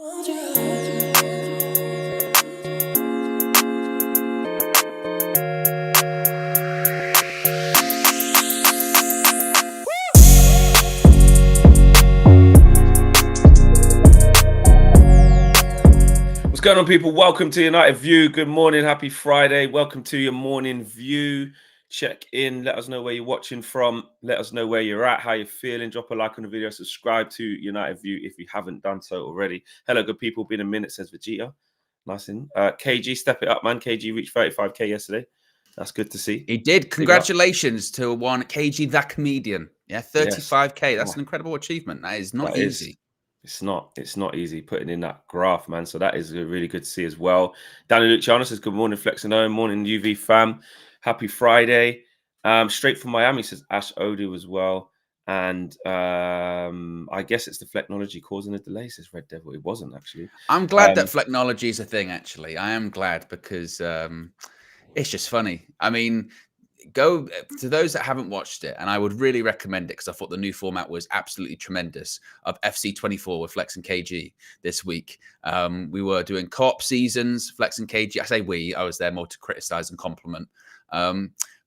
What's going on, people? Welcome to United View. Good morning. Happy Friday. Welcome to your morning view. Check in. Let us know where you're watching from. Let us know where you're at, how you're feeling. Drop a like on the video. Subscribe to United View if you haven't done so already. Hello, good people. Been a minute, says Vegeta. Nice. KG, step it up, man. KG reached 35K yesterday. That's good to see. He did. Congratulations to one KG, that comedian. Yeah, 35K. That's an incredible achievement. That is not easy. It's not easy putting in that graph, man. So that is really good to see as well. Danny Luciano says, good morning, Flex and Owen. Morning, UV fam. Happy Friday. Straight from Miami, says Ash Odu as well. And I guess it's the Flecknology causing a delay, says Red Devil. It wasn't, actually. I'm glad that Flecknology is a thing, actually. I am glad because it's just funny. I mean, go to those that haven't watched it, and I would really recommend it because I thought the new format was absolutely tremendous of FC24 with Flex and KG this week. We were doing co-op seasons, Flex and KG. I say we, I was there more to criticize and compliment.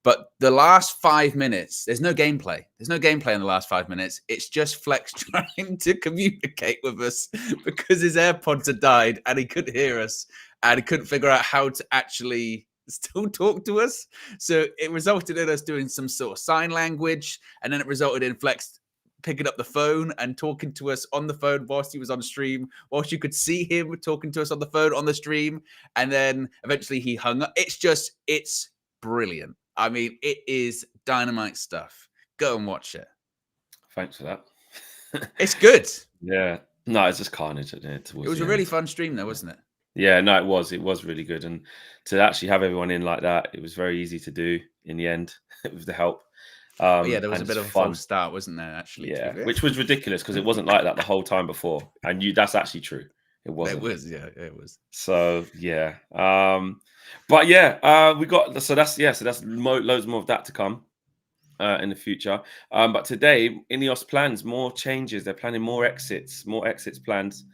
But the last 5 minutes, there's no gameplay. There's no gameplay in the last 5 minutes. It's just Flex trying to communicate with us because his AirPods had died and he couldn't hear us and he couldn't figure out how to actually still talk to us. So it resulted in us doing some sort of sign language, and then it resulted in Flex picking up the phone and talking to us on the phone whilst he was on stream, whilst you could see him talking to us on the phone on the stream, and then eventually he hung up. It's brilliant. I mean, it is dynamite stuff. Go and watch it. Thanks for that. It's good. Yeah. No, it's just carnage. It was a really fun stream though, wasn't it? Yeah, no, it was. It was really good. And to actually have everyone in like that, it was very easy to do in the end with the help. Yeah, there was a bit of a false start, wasn't there, actually? Yeah, which was ridiculous because it wasn't like that the whole time before. And that's actually true. It wasn't. It was, yeah, it was. So, yeah. But yeah, we got, so that's loads more of that to come in the future. But today, INEOS plans more changes. They're planning more exits plans.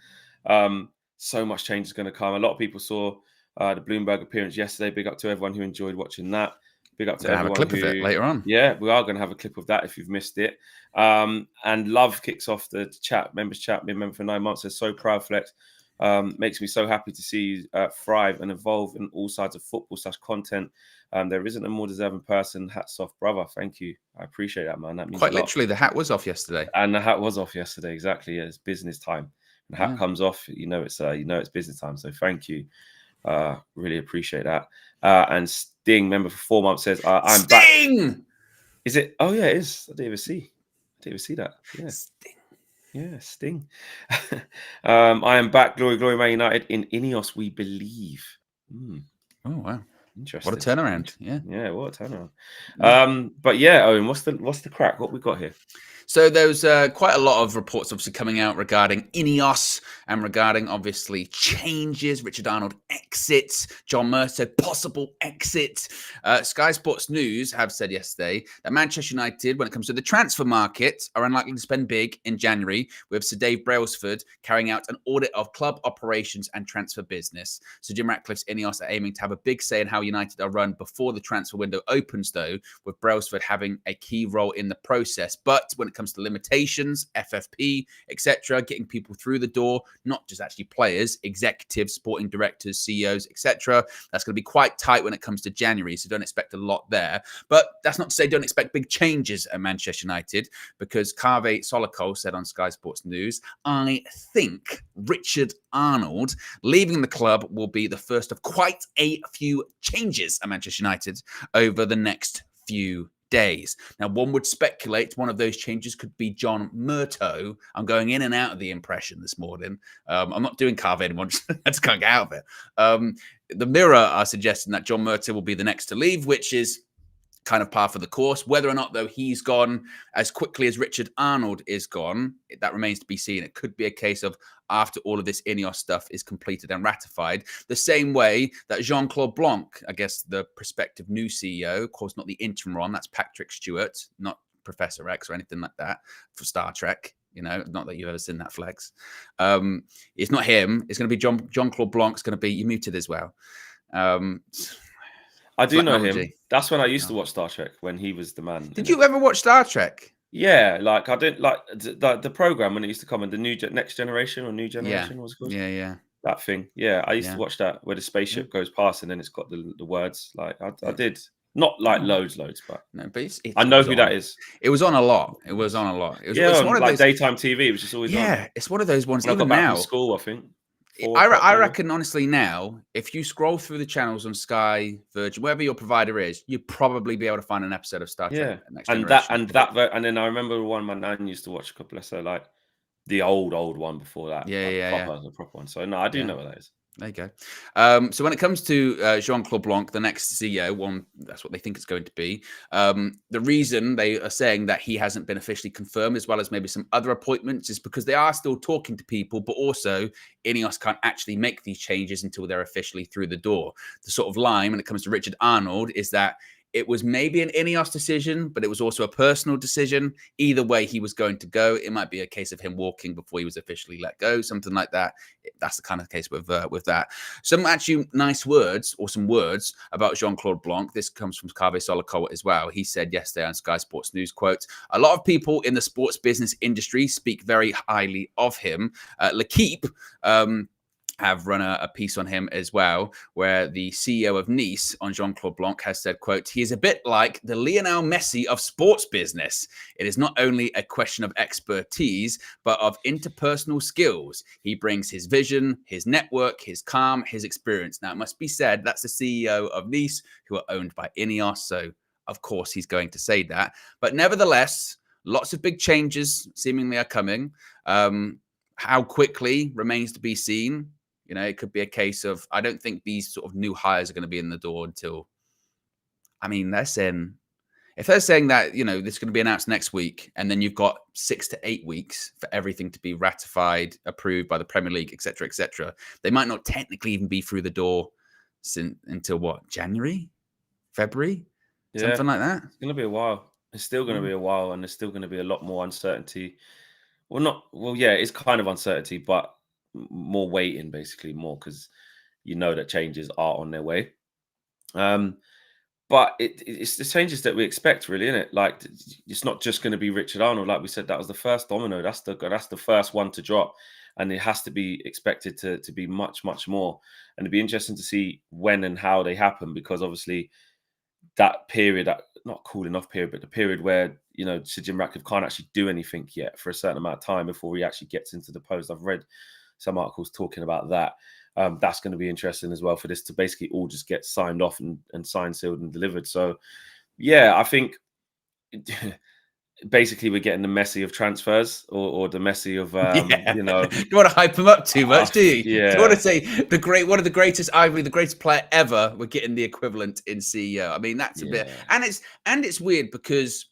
So much change is going to come. A lot of people saw the Bloomberg appearance yesterday. Big up to everyone who enjoyed watching that. Big up to everyone. Have a clip of it later on. Yeah, we are going to have a clip of that if you've missed it. And Love kicks off the chat, members chat. Been member for 9 months. Says, so proud, Flex. Makes me so happy to see you thrive and evolve in all sides of football / content. There isn't a more deserving person. Hats off, brother. Thank you. I appreciate that, man. That means quite literally the hat was off yesterday. And the hat was off yesterday. Exactly. Yeah, it's business time. The hat comes off, it's business time. So thank you. Really appreciate that. And Sting, member for 4 months, says, I'm Sting! back. Is it? Oh, yeah, it is. I didn't even see that. Yeah. Sting. Yeah, Sting. I am back. Glory, Man United. In INEOS, we believe. Oh, wow. Interesting. What a turnaround. Yeah. Yeah, what a turnaround. But yeah, Owen, what's the crack? What we got here? So there's quite a lot of reports obviously coming out regarding INEOS and regarding obviously changes. Richard Arnold exits, John Mercer possible exit. Sky Sports News have said yesterday that Manchester United, when it comes to the transfer market, are unlikely to spend big in January, with Sir Dave Brailsford carrying out an audit of club operations and transfer business. So Jim Ratcliffe's INEOS are aiming to have a big say in how United are run before the transfer window opens, though, with Brailsford having a key role in the process. But when it comes to limitations, FFP, etc., getting people through the door, not just actually players, executives, sporting directors, CEOs, etc., that's going to be quite tight when it comes to January, so don't expect a lot there. But that's not to say don't expect big changes at Manchester United, because Kaveh Solokol said on Sky Sports News, I think Richard Arnold leaving the club will be the first of quite a few changes at Manchester United over the next few days. Now, one would speculate one of those changes could be John Murtough. I'm going in and out of the impression this morning. I'm not doing Carve anymore. I just can't get out of it. The Mirror are suggesting that John Murtough will be the next to leave, which is kind of par for the course. Whether or not, though, he's gone as quickly as Richard Arnold is gone, that remains to be seen. It could be a case of after all of this INEOS stuff is completed and ratified, the same way that Jean-Claude Blanc, I guess the prospective new CEO, of course not the interim one, that's Patrick Stewart, not Professor X or anything like that for Star Trek. You know, not that you've ever seen that flex. It's not him. It's going to be Jean-Claude Blanc's going to be. You muted as well. I do know him. That's when I used to watch Star Trek, when he was the man. Did you ever watch Star Trek? Yeah, like I didn't like the program when it used to come on, the Next Generation or New Generation was it called? Yeah. That thing. Yeah, I used to watch that where the spaceship goes past and then it's got the words. Like I did. Not like loads, but no, but I know who that is. It was on a lot. It was on a lot. It was, yeah, it's one of like those daytime TV. It was just always on. It's one of those ones. When Even I got back now, from school, I think. I reckon honestly now, if you scroll through the channels on Sky, Virgin, wherever your provider is, you'd probably be able to find an episode of Star Trek. Next Generation. And then I remember one my nan used to watch a couple of, so like the old one before that. The proper one. So no, I do know what that is. There you go. So when it comes to Jean-Claude Blanc, the next CEO, that's what they think it's going to be. The reason they are saying that he hasn't been officially confirmed, as well as maybe some other appointments, is because they are still talking to people, but also INEOS can't actually make these changes until they're officially through the door. The sort of line when it comes to Richard Arnold is that it was maybe an INEOS decision, but it was also a personal decision. Either way he was going to go, it might be a case of him walking before he was officially let go, something like that. That's the kind of case with that. Some actually nice words, or some words about Jean-Claude Blanc. This comes from Kaveh Solikowa as well. He said yesterday on Sky Sports News, quote, "A lot of people in the sports business industry speak very highly of him." L'Equipe have run a piece on him as well, where the CEO of Nice on Jean-Claude Blanc has said, quote, "He is a bit like the Lionel Messi of sports business. It is not only a question of expertise, but of interpersonal skills. He brings his vision, his network, his calm, his experience." Now, it must be said, that's the CEO of Nice, who are owned by INEOS. So, of course, he's going to say that. But nevertheless, lots of big changes seemingly are coming. How quickly remains to be seen. You know, it could be a case of, I don't think these sort of new hires are going to be in the door until, I mean, if they're saying that, you know, this is going to be announced next week, and then you've got 6 to 8 weeks for everything to be ratified, approved by the Premier League, etc., they might not technically even be through the door until what, January, February, something like that. It's going to be a while. It's still going to be a while, and there's still going to be a lot more uncertainty. It's kind of uncertainty, but more waiting, basically, more because you know that changes are on their way. But it's the changes that we expect, really, isn't it? Like, it's not just going to be Richard Arnold. Like we said, that was the first domino. That's the first one to drop, and it has to be expected to be much, much more. And it'd be interesting to see when and how they happen, because obviously that period, that not cooling off period, but the period where, you know, Sir Jim Ratcliffe can't actually do anything yet for a certain amount of time before he actually gets into the post. I've read some articles talking about that. That's going to be interesting as well, for this to basically all just get signed off and signed, sealed, and delivered. So, yeah, I think basically we're getting the Messi of transfers, or the Messi of, you know. You don't want to hype him up too much, do you? Yeah. You want to say one of the greatest, arguably the greatest player ever, we're getting the equivalent in CEO. I mean, that's a bit, and it's weird because,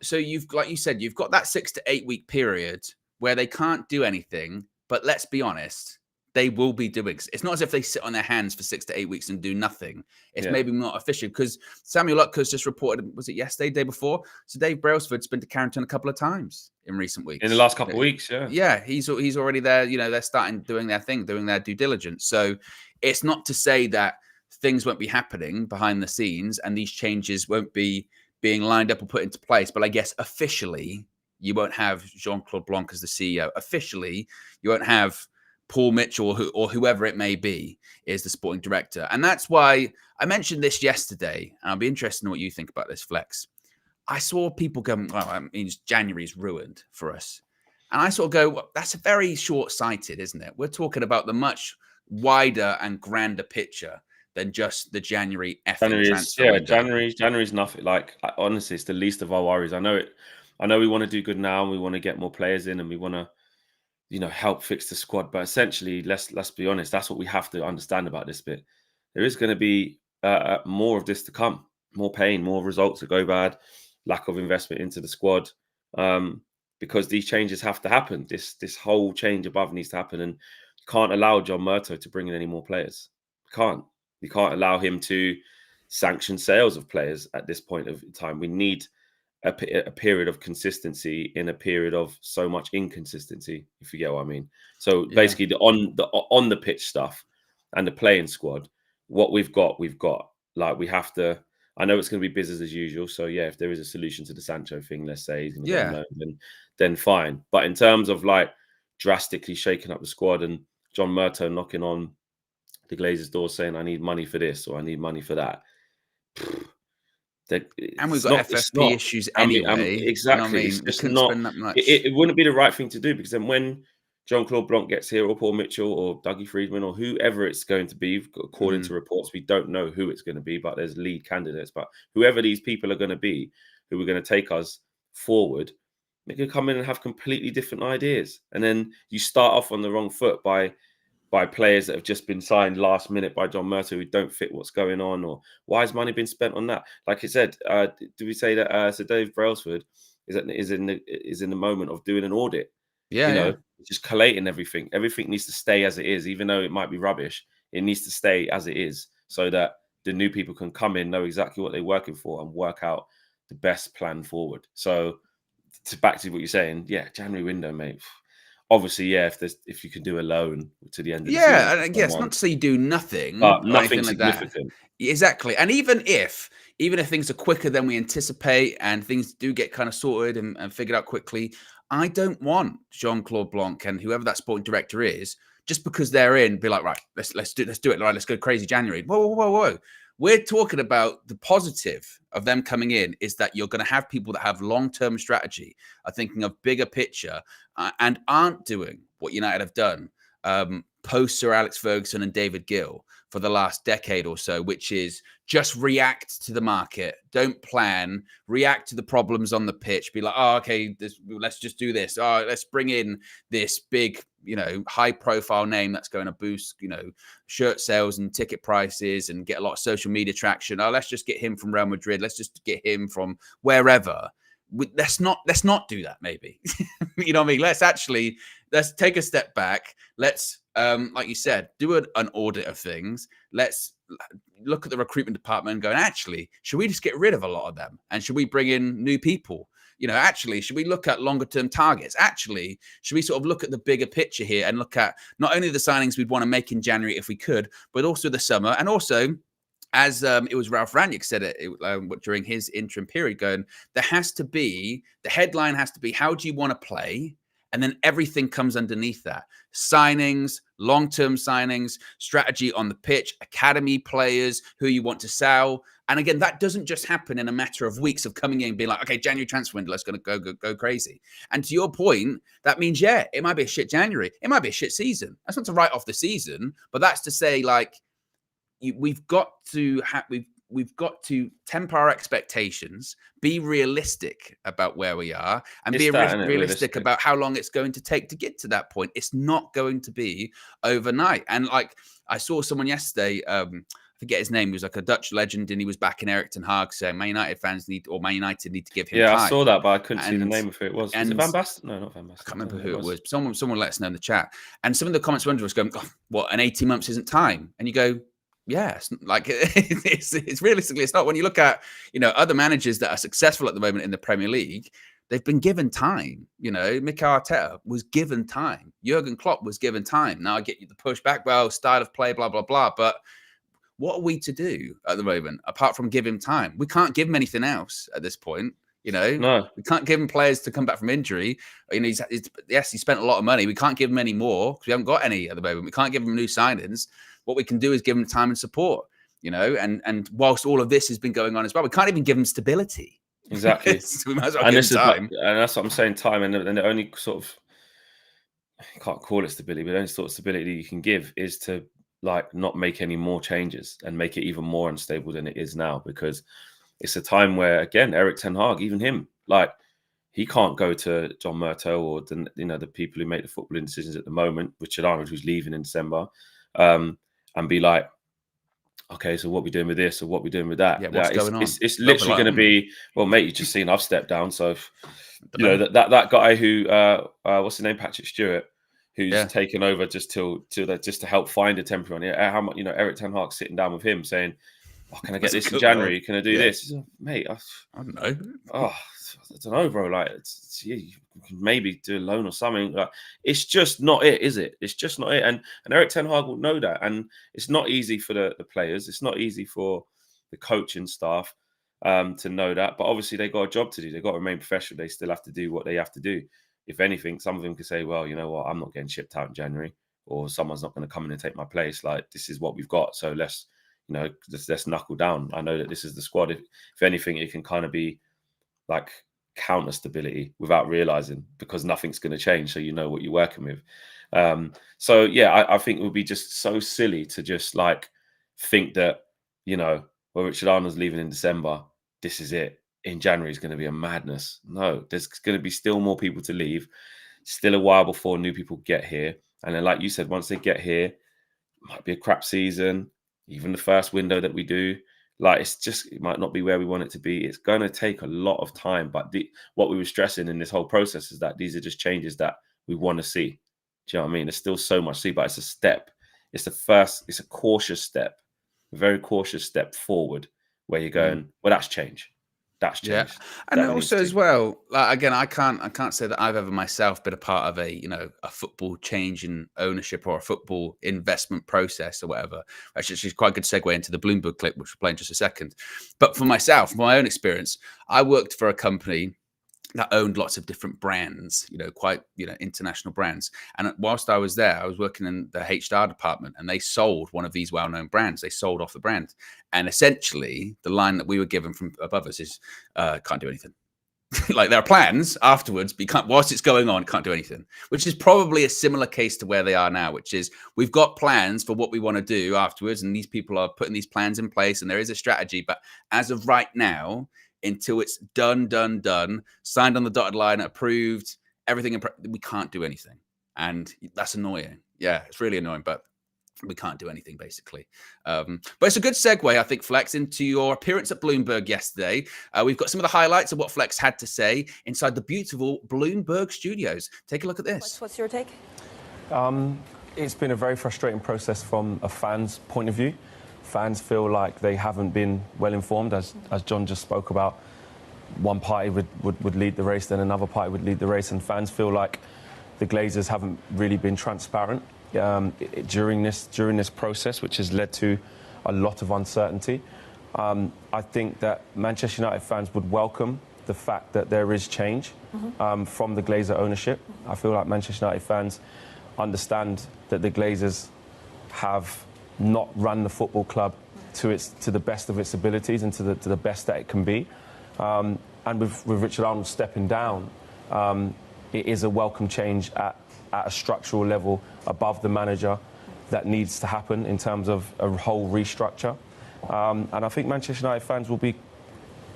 so like you said, you've got that 6 to 8 week period where they can't do anything. But let's be honest, they will be doing. It's not as if they sit on their hands for 6 to 8 weeks and do nothing. It's maybe not official, because Samuel Lutker's just reported, was it yesterday, day before? So Dave Brailsford's been to Carrington a couple of times in recent weeks. In the last couple of weeks, Yeah, he's already there. You know, they're starting doing their thing, doing their due diligence. So it's not to say that things won't be happening behind the scenes and these changes won't be being lined up or put into place. But I guess officially, you won't have Jean-Claude Blanc as the CEO. Officially, you won't have Paul Mitchell or whoever it may be is the sporting director. And that's why I mentioned this yesterday. And I'll be interested in what you think about this, Flex. I saw people go, well, I mean, January's ruined for us. And I sort of go, well, that's very short-sighted, isn't it? We're talking about the much wider and grander picture than just the January transfer window. January's nothing. Like, honestly, it's the least of our worries. I know we want to do good now, and we want to get more players in, and we want to, you know, help fix the squad. But essentially, let's be honest, that's what we have to understand about this bit. There is going to be more of this to come, more pain, more results that go bad, lack of investment into the squad, because these changes have to happen. This whole change above needs to happen, and you can't allow John Murtough to bring in any more players. You can't allow him to sanction sales of players at this point of time. We need a period of consistency in a period of so much inconsistency, if you get what I mean. So basically, the on the pitch stuff and the playing squad, what we've got. Like, we have to. I know it's going to be business as usual. So yeah, if there is a solution to the Sancho thing, let's say he's going to go on loan, then fine. But in terms of like drastically shaking up the squad and John Murtough knocking on the Glazers' door saying, "I need money for this" or "I need money for that." And we've got FFP issues anyway. Exactly. You know what I mean? It's We just couldn't not. spend that much. It wouldn't be the right thing to do, because then when Jean-Claude Blanc gets here, or Paul Mitchell, or Dougie Friedman, or whoever it's going to be, according to reports, we don't know who it's going to be, but there's lead candidates. But whoever these people are going to be, who are going to take us forward, they could come in and have completely different ideas. And then you start off on the wrong foot by players that have just been signed last minute by John Murtough, who don't fit what's going on, or why has money been spent on that? Like I said, do we say that Sir Dave Brailsford is in the moment of doing an audit? Just collating everything. Everything needs to stay as it is, even though it might be rubbish. It needs to stay as it is, so that the new people can come in, know exactly what they're working for, and work out the best plan forward. So, back to what you're saying, January window, mate. Obviously, if you can do a loan to the end of the season. And yes, not to say you do nothing, but or nothing anything like significant. That. Exactly. And even if things are quicker than we anticipate and things do get kind of sorted and figured out quickly, I don't want Jean-Claude Blanc and whoever that sporting director is, just because they're in, be like, right, let's do it. Right, let's go crazy January. Whoa. We're talking about the positive of them coming in is that you're going to have people that have long-term strategy, are thinking of bigger picture, and aren't doing what United have done post Sir Alex Ferguson and David Gill for the last decade or so, which is just react to the market, don't plan, react to the problems on the pitch, be like, oh, okay, let's just do this. Oh, let's bring in this big, high profile name that's going to boost, shirt sales and ticket prices and get a lot of social media traction. Oh, let's just get him from Real Madrid. Let's just get him from wherever. Let's not do that, maybe. You know what I mean? Let's take a step back. Let's, like you said, do an audit of things. Let's look at the recruitment department and go, actually, should we just get rid of a lot of them? And should we bring in new people? Actually, should we look at longer term targets? Actually, should we sort of look at the bigger picture here and look at not only the signings we'd want to make in January if we could, but also the summer, and also, as it was Ralph Rangnick said it during his interim period, going, the headline has to be, how do you want to play? And then everything comes underneath that. Signings, long-term signings, strategy on the pitch, academy players, who you want to sell. And again, that doesn't just happen in a matter of weeks of coming in and being like, okay, January transfer window, let's go crazy. And to your point, that means, it might be a shit January. It might be a shit season. That's not to write off the season, but that's to say, like, we've got to temper our expectations, be realistic about where we are, and be realistic about how long it's going to take to get to that point. It's not going to be overnight. And like, I saw someone yesterday, I forget his name, he was like a Dutch legend, and he was backing Erik ten Hag, saying Man United need to give him time. I saw that, but I couldn't see the name of who it was. Was it Van Basten? No, not Van Basten. I can't remember who it was. Someone let us know in the chat. And some of the comments under was going, oh, what, an 18 months isn't time? And you go, yes, like it's realistically, it's not. When you look at, other managers that are successful at the moment in the Premier League, they've been given time. Mikel Arteta was given time. Jurgen Klopp was given time. Now I get you the pushback, well, style of play, blah, blah, blah. But what are we to do at the moment, apart from give him time? We can't give him anything else at this point. No, we can't give him players to come back from injury. He spent a lot of money. We can't give him any more because we haven't got any at the moment. We can't give him new signings. What we can do is give him time and support, and whilst all of this has been going on as well, we can't even give him stability. Exactly. So we might as well give him time. And that's what I'm saying, time. And the only sort of, I can't call it stability, but the only sort of stability you can give is to, like, not make any more changes and make it even more unstable than it is now, because it's a time where, again, Erik ten Hag, even him, like, he can't go to John Murtough or the people who make the footballing decisions at the moment, Richard Arnold, who's leaving in December, and be like, okay, so what we doing with this or what we doing with that? Yeah, what's going on? It's literally going to be, well, mate, you've just seen I've stepped down. So, that guy who, what's his name, Patrick Stewart, who's taken over just to help find a temporary one. How much, Erik ten Hag sitting down with him saying, oh, can I get this in January? Can I do this? Mate, I don't know. Oh, don't know, bro. Like, yeah, you can maybe do a loan or something. Like, it's just not it, is it? It's just not it. And Eric Ten Hag will know that. And it's not easy for the players. It's not easy for the coaching staff to know that. But obviously, they got a job to do. They got to remain professional. They still have to do what they have to do. If anything, some of them could say, well, you know what, I'm not getting shipped out in January, or someone's not going to come in and take my place. Like, this is what we've got. So let's knuckle down. I know that this is the squad. If anything, it can kind of be like counter stability without realizing, because nothing's going to change. So you know what you're working with. So yeah, I think it would be just so silly to just like think that, well, Richard Arnold's leaving in December. This is it. In January is going to be a madness. No, there's going to be still more people to leave. Still a while before new people get here. And then, like you said, once they get here, it might be a crap season. Even the first window that we do, like, it might not be where we want it to be. It's going to take a lot of time. But what we were stressing in this whole process is that these are just changes that we want to see. Do you know what I mean? There's still so much to see, but it's a step. It's a cautious step, a very cautious step forward, where you're going, well, that's change. That's changed. Yeah, and then also as well, like, again, I can't say that I've ever myself been a part of a football change in ownership or a football investment process or whatever. Actually, it's quite a good segue into the Bloomberg clip, which we'll play in just a second. But for myself, my own experience, I worked for a company that owned lots of different brands, quite international brands. And whilst I was there, I was working in the HR department, and they sold one of these well-known brands. They sold off the brand. And essentially, the line that we were given from above us is, can't do anything. Like, there are plans afterwards, but whilst it's going on, can't do anything, which is probably a similar case to where they are now, which is we've got plans for what we want to do afterwards, and these people are putting these plans in place, and there is a strategy. But as of right now, until it's done, signed on the dotted line, approved, everything, we can't do anything. And that's annoying. Yeah, it's really annoying, but we can't do anything, basically. But it's a good segue, I think, Flex, into your appearance at Bloomberg yesterday. We've got some of the highlights of what Flex had to say inside the beautiful Bloomberg studios. Take a look at this. What's your take? It's been a very frustrating process from a fan's point of view. Fans feel like they haven't been well informed, as John just spoke about. One party would lead the race, then another party would lead the race, and fans feel like the Glazers haven't really been transparent during this process, which has led to a lot of uncertainty. I think that Manchester United fans would welcome the fact that there is change from the Glazer ownership. I feel like Manchester United fans understand that the Glazers have not run the football club to the best of its abilities and to the best that it can be. And with Richard Arnold stepping down, it is a welcome change at a structural level above the manager that needs to happen in terms of a whole restructure. And I think Manchester United fans will be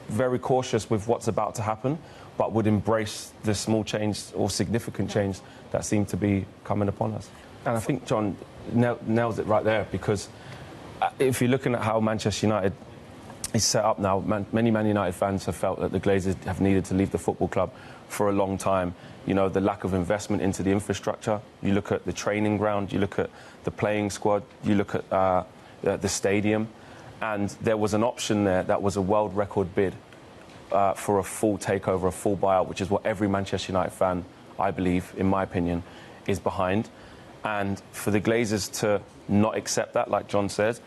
very cautious with what's about to happen, but would embrace the small change or significant change that seem to be coming upon us. And I think John nails it right there, because if you're looking at how Manchester United is set up now, many Man United fans have felt that the Glazers have needed to leave the football club for a long time. The lack of investment into the infrastructure. You look at the training ground, you look at the playing squad, you look at the stadium, and there was an option there that was a world record bid for a full takeover, a full buyout, which is what every Manchester United fan, I believe, in my opinion, is behind. And for the Glazers to not accept that, like John says,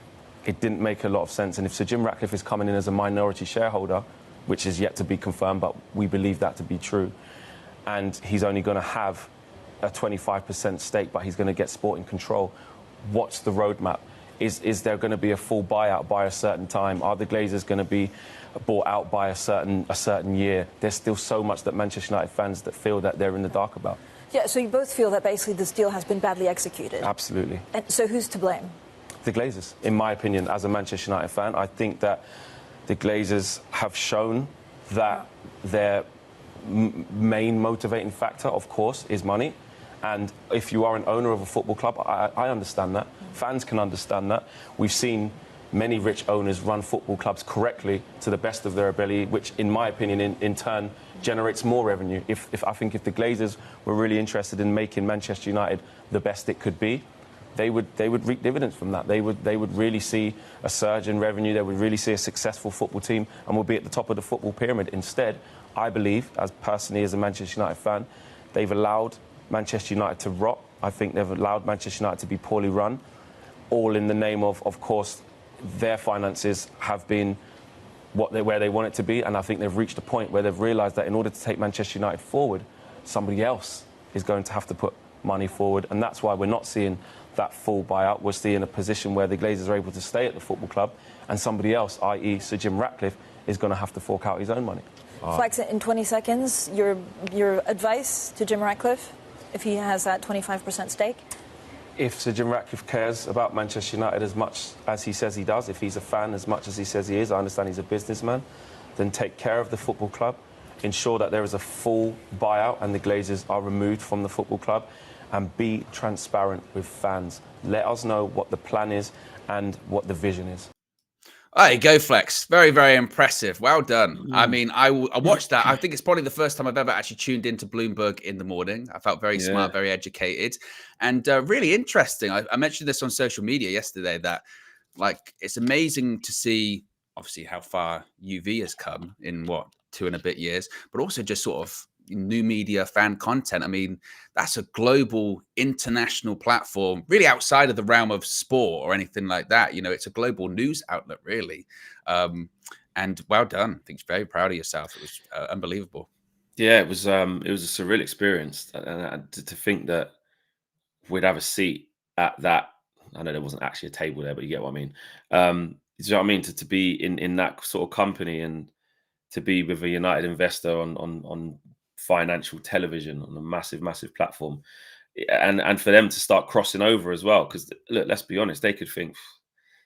it didn't make a lot of sense. And if Sir Jim Ratcliffe is coming in as a minority shareholder, which is yet to be confirmed, but we believe that to be true, and he's only going to have a 25% stake, but he's going to get sporting control, what's the roadmap? Is there going to be a full buyout by a certain time? Are the Glazers going to be bought out by a certain year? There's still so much that Manchester United fans that feel that they're in the dark about. Yeah, so you both feel that basically this deal has been badly executed? Absolutely. And so who's to blame? The Glazers, in my opinion, as a Manchester United fan. I think that the Glazers have shown that their main motivating factor, of course, is money. And if you are an owner of a football club, I understand that. Fans can understand that. We've seen many rich owners run football clubs correctly to the best of their ability, which, in my opinion, in turn generates more revenue. I think if the Glazers were really interested in making Manchester United the best it could be, they would reap dividends from that. They would really see a surge in revenue. They would really see a successful football team and will be at the top of the football pyramid. Instead, I believe, as personally as a Manchester United fan, they've allowed Manchester United to rot. I think they've allowed Manchester United to be poorly run, all in the name of course, their finances have been where they want it to be, and I think they've reached a point where they've realised that in order to take Manchester United forward, somebody else is going to have to put money forward, and that's why we're not seeing that full buyout. We're seeing a position where the Glazers are able to stay at the football club, and somebody else, i.e. Sir Jim Ratcliffe, is going to have to fork out his own money. Flex, in 20 seconds, your advice to Jim Ratcliffe, if he has that 25% stake? If Sir Jim Ratcliffe cares about Manchester United as much as he says he does, if he's a fan as much as he says he is, I understand he's a businessman, then take care of the football club, ensure that there is a full buyout and the Glazers are removed from the football club, and be transparent with fans. Let us know what the plan is and what the vision is. There you go, Flex. Very, very impressive. Well done. I mean, I watched that. I think it's probably the first time I've ever actually tuned into Bloomberg in the morning. I felt very smart, very educated, and really interesting. I mentioned this on social media yesterday that, like, it's amazing to see, obviously, how far UV has come in, 2 and a bit years, but also just sort of new media, fan content. I mean, that's a global, international platform, really outside of the realm of sport or anything like that. You know, it's a global news outlet, really. And well done. I think you're very proud of yourself. It was unbelievable. Yeah, it was a surreal experience, and to think that we'd have a seat at that. I know there wasn't actually a table there, but you get what I mean. Do you know what I mean? To be in that sort of company and to be with a United investor on financial television on a massive platform, and for them to start crossing over as well. Because look, let's be honest, they could think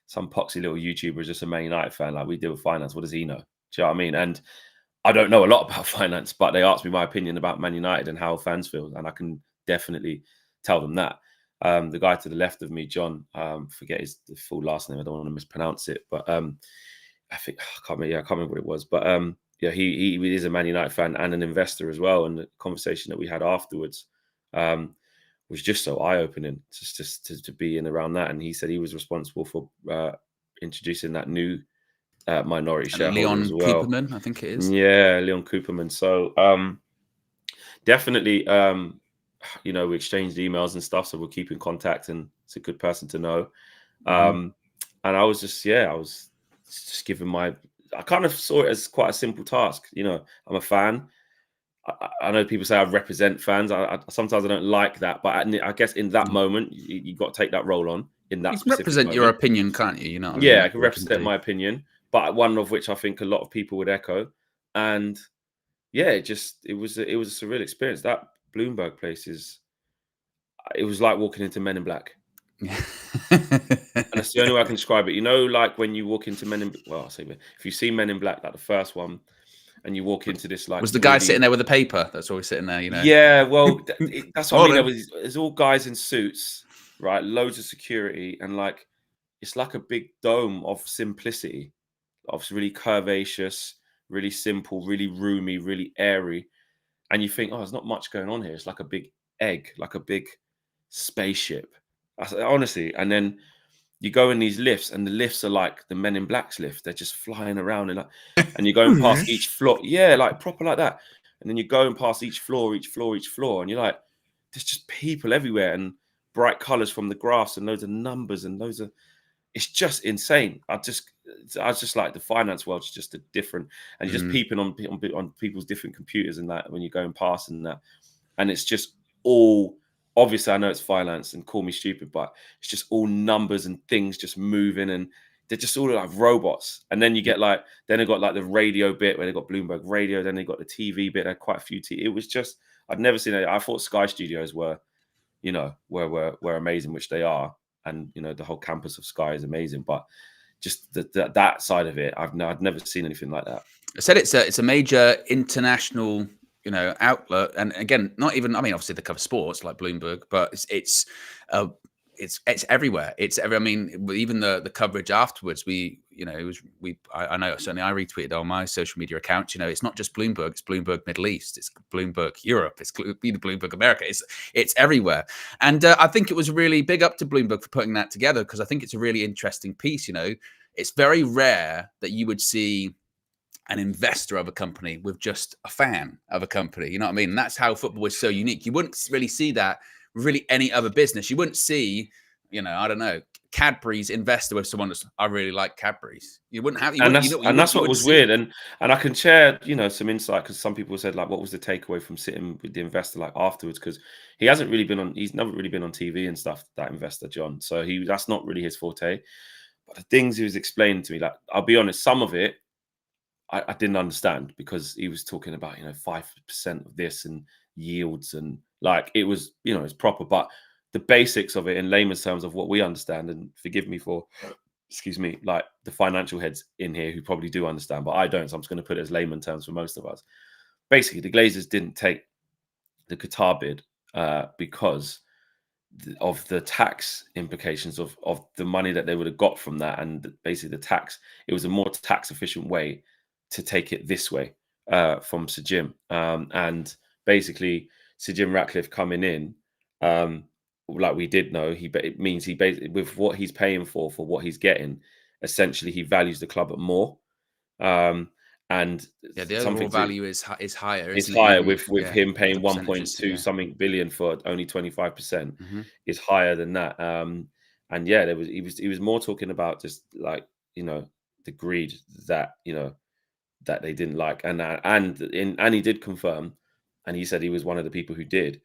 some poxy little YouTuber is just a Man United fan. Like, we deal with finance. What does he know? Do you know what I mean? And I don't know a lot about finance, but they asked me my opinion about Man United and how fans feel, and I can definitely tell them that. The guy to the left of me, John, forget his full last name. I don't want to mispronounce it, but I think I can't remember what it was. But yeah, he is a Man United fan and an investor as well. And the conversation that we had afterwards was just so eye-opening, just to be in around that. And he said he was responsible for introducing that new minority shareholder Leon as well. Cooperman, I think it is. Yeah, Leon Cooperman. So definitely, you know, we exchanged emails and stuff, so we'll keep in contact, and it's a good person to know. And I was just giving I kind of saw it as quite a simple task. You know, I'm a fan. I know people say I represent fans. Sometimes I don't like that, but I guess in that moment, you got to take that role on. In that, you can represent moment. your opinion, can't you? You know, what I yeah, mean? I can represent my opinion, but one of which I think a lot of people would echo. And yeah, it was a surreal experience. That Bloomberg place it was like walking into Men in Black. And that's the only way I can describe it. You know, like when you walk into I'll say, if you see Men in Black, like the first one, and you walk into this, like, was the guy sitting there with a paper that's always sitting there, you know? Yeah, well, that's what I mean. There's all guys in suits, right? Loads of security, and like it's like a big dome of simplicity, of really curvaceous, really simple, really roomy, really airy. And you think, oh, there's not much going on here. It's like a big egg, like a big spaceship. Honestly, and then you go in these lifts, and the lifts are like the Men in Black's lift. They're just flying around, and you're going past each floor. Yeah, like proper like that. And then you're going past each floor, and you're like, there's just people everywhere, and bright colours from the graphs, and loads of numbers, and it's just insane. I just like the finance world's just a different, and you're just peeping on people's different computers and that when you're going past and that, and it's just all. Obviously, I know it's finance, and call me stupid, but it's just all numbers and things just moving, and they're just all like robots. And then you get then they got like the radio bit where they got Bloomberg Radio, then they got the TV bit. They had quite a few. It was just, I'd never seen it. I thought Sky Studios were amazing, which they are, and you know the whole campus of Sky is amazing. But just that side of it, I'd never seen anything like that. I said it's a major international, you know, outlet, and again, not even. I mean, obviously they cover sports like Bloomberg, but it's it's everywhere. I mean, even the coverage afterwards, I know certainly I retweeted on my social media account. It's not just Bloomberg, it's Bloomberg Middle East, it's Bloomberg Europe, it's Bloomberg America. It's everywhere. And I think it was really big up to Bloomberg for putting that together, because I think it's a really interesting piece. It's very rare that you would see an investor of a company with just a fan of a company. You know what I mean? And that's how football is so unique. You wouldn't really see that with really any other business. You wouldn't see, I don't know, Cadbury's investor with someone that's, I really like Cadbury's. You wouldn't have, that's what was weird. And I can share, some insight, because some people said, like, what was the takeaway from sitting with the investor like afterwards? Because he's never really been on TV and stuff, that investor, John. So that's not really his forte. But the things he was explaining to me, like, I'll be honest, some of it I didn't understand, because he was talking about 5% of this and yields, and like it was it's proper, but the basics of it in layman's terms of what we understand, and forgive me for like the financial heads in here who probably do understand, but I don't, so I'm just going to put it as layman terms for most of us. Basically, the Glazers didn't take the Qatar bid because of the tax implications of the money that they would have got from that, and basically the tax, it was a more tax efficient way to take it this way from Sir Jim. And basically Sir Jim Ratcliffe coming in, like we did know, it means he basically, with what he's paying for what he's getting, essentially he values the club at more. And the overall value is higher. It's higher with him paying 1.2 something billion for only 25%. Is higher than that. And yeah, he was more talking about just like the greed that that they didn't like, and he did confirm, and he said he was one of the people who did,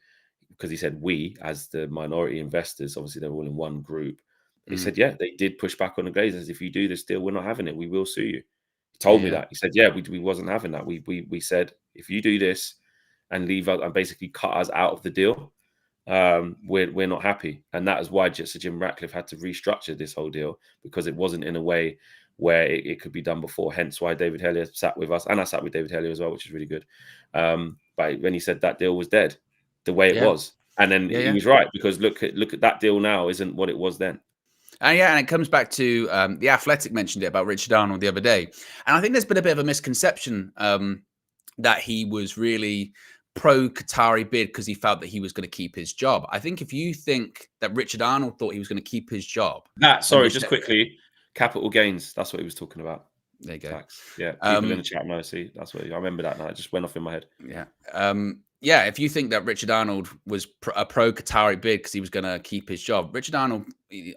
because he said we, as the minority investors, obviously they're all in one group. He said, yeah, they did push back on the Glazers. If you do this deal, we're not having it. We will sue you. He told me that. He said, yeah, we wasn't having that. We said, if you do this and leave out and basically cut us out of the deal, we're not happy. And that is why Sir Jim Ratcliffe had to restructure this whole deal, because it wasn't in a way where it could be done before. Hence why David Hellier sat with us, and I sat with David Hellier as well, which is really good. But when he said that deal was dead, the way it was, and then he was right, because look at that deal now isn't what it was then. And it comes back to the Athletic mentioned it about Richard Arnold the other day, and I think there's been a bit of a misconception that he was really pro Qatari bid because he felt that he was going to keep his job. I think if you think that Richard Arnold thought he was going to keep his job, just quickly, capital gains. That's what he was talking about. There you go. Tax. Yeah, people in the chat know. See, that's what I remember that night. It just went off in my head. Yeah. If you think that Richard Arnold was a pro Qatari bid because he was going to keep his job, Richard Arnold,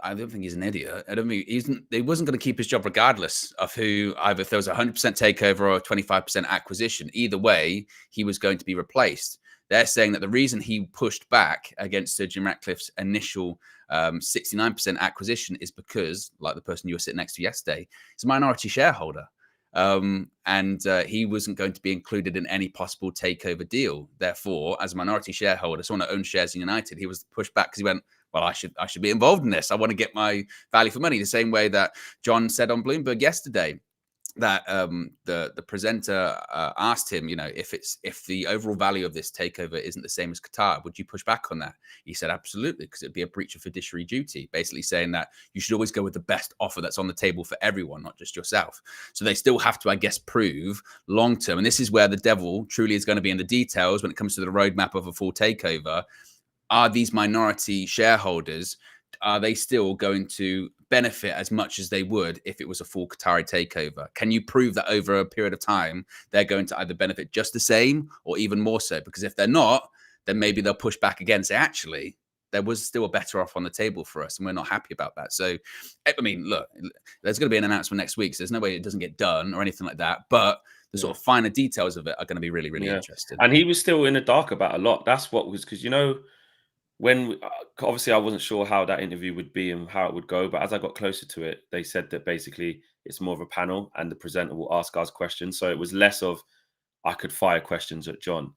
I don't think he's an idiot. I don't think he wasn't going to keep his job regardless of either if there was a 100% takeover or a 25% acquisition. Either way, he was going to be replaced. They're saying that the reason he pushed back against Sir Jim Ratcliffe's initial 69% acquisition is because, like the person you were sitting next to yesterday, he's a minority shareholder. And he wasn't going to be included in any possible takeover deal. Therefore, as a minority shareholder, someone that owns shares in United, he was pushed back because he went, well, I should be involved in this. I want to get my value for money. The same way that John said on Bloomberg yesterday, that the presenter asked him, if the overall value of this takeover isn't the same as Qatar, would you push back on that? He said, absolutely, because it'd be a breach of fiduciary duty, basically saying that you should always go with the best offer that's on the table for everyone, not just yourself. So they still have to, I guess, prove long term. And this is where the devil truly is going to be in the details when it comes to the roadmap of a full takeover. Are these minority shareholders, are they still going to benefit as much as they would if it was a full Qatari takeover? Can you prove that over a period of time, they're going to either benefit just the same or even more so? Because if they're not, then maybe they'll push back again and say, actually, there was still a better offer on the table for us and we're not happy about that. So, I mean, look, there's going to be an announcement next week. So there's no way it doesn't get done or anything like that. But the sort of finer details of it are going to be really, really interesting. And he was still in the dark about a lot. That's what was, because, when obviously I wasn't sure how that interview would be and how it would go, but as I got closer to it, they said that basically it's more of a panel and the presenter will ask us questions. So it was less of I could fire questions at John,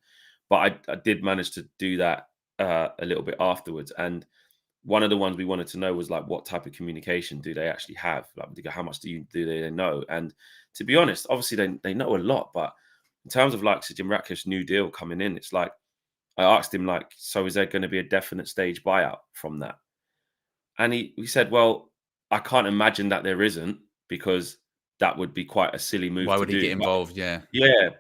but I did manage to do that a little bit afterwards. And one of the ones we wanted to know was like, what type of communication do they actually have? Like, how much do they know? And to be honest, obviously they know a lot, but in terms of like Sir Jim Ratcliffe's new deal coming in, it's like, I asked him, like, so is there going to be a definite stage buyout from that? And he said, well, I can't imagine that there isn't, because that would be quite a silly move Why to would he do. get involved? Yeah,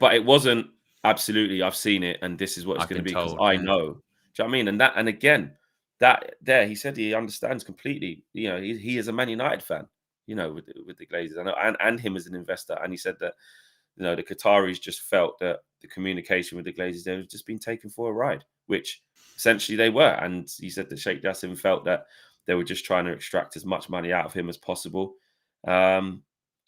But it wasn't absolutely, I've seen it and this is what it's I've going to been be, because told. I Yeah. know. Do you know what I mean? And again, that there, he said he understands completely. He is a Man United fan, with the Glazers, and him as an investor. And he said that, the Qataris just felt that the communication with the Glazers, they were just being taken for a ride, which essentially they were. And he said that Sheikh Jassim felt that they were just trying to extract as much money out of him as possible. And